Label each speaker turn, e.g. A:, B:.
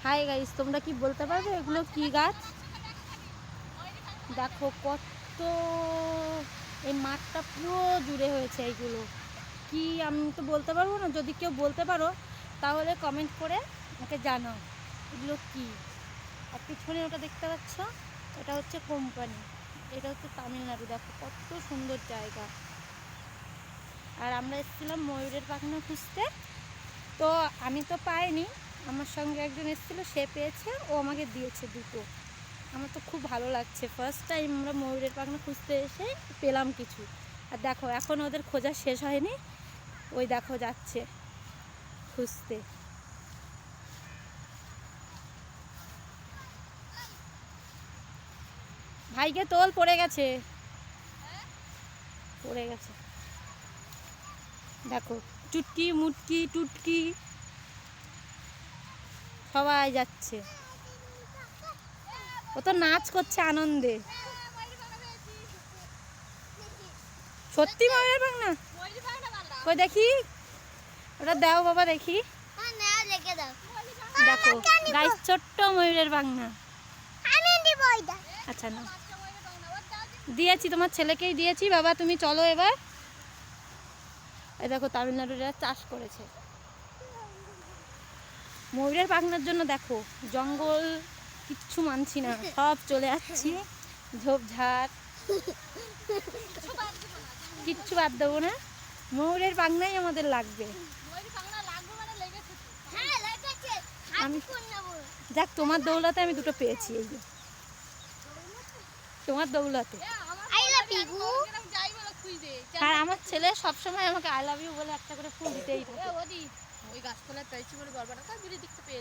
A: Hi guys, তোমরা কি বলতে পারবে এগুলো কি গাছ? দেখো কত, এই মাঠটা পুরো জুড়ে হয়েছে এইগুলো কি, আমি তো বলতে পারবো না। যদি কেউ বলতে পারো তাহলে কমেন্ট করে আমাকে জানাও এগুলো কি। আর পিছনে ওটা দেখতে পাচ্ছ, এটা হচ্ছে কোম্পানি, এটা হচ্ছে তামিলনাড়ু। দেখো কত সুন্দর জায়গা। আর আমরা এসেছিলাম ময়ূরের পাখনা খুঁজতে, তো আমি তো পাইনি, আমার সঙ্গে একজন এসেছিল, সে পেয়েছে, ও আমাকে দিয়েছে দুটো। আমার তো খুব ভালো লাগছে, ফার্স্ট টাইম আমরা ময়ূরের পাখনা খুঁজতে এসে পেলাম কিছু। আর দেখো এখন ওদের খোঁজা শেষ হয়নি, ওই দেখো যাচ্ছে খুঁজতে। ভাইকে তোল, পড়ে গেছে, পড়ে গেছে। দেখো চুটকি মুটকি টুটকি সবাই যাচ্ছে, ও তো নাচ করছে আনন্দে। সত্যি ময়ূরের পাখনা? কই দেখি, ওটা দাও বাবা দেখি। দেখো গাইস, ছোট্ট ময়ূরের পাখনা। আচ্ছা না, দিয়েছি, তোমার ছেলেকেই দিয়েছি বাবা, তুমি চলো এবার। এই দেখো তামিলনাড়ুরা চাষ করেছে ময়ূরের পাখনার জন্য। দেখো জঙ্গল কিচ্ছু মানছি না, সব চলে যাচ্ছি, ঝোপঝাড় কিচ্ছু বাদ দেবো না, ময়ূরের পাখনাই আমাদের লাগবে। আমি দেখ, তোমার দৌলতে আমি দুটো পেয়েছি, এই যে তোমার দৌলতে। আর আমার ছেলে সবসময় আমাকে আই লাভ ইউ বলে একটা করে ফুল দিতেই থাকে।
B: ওই গাছতলায় পেয়েছি বলে গর্বটা, বিড়ি দেখতে পেয়েছি।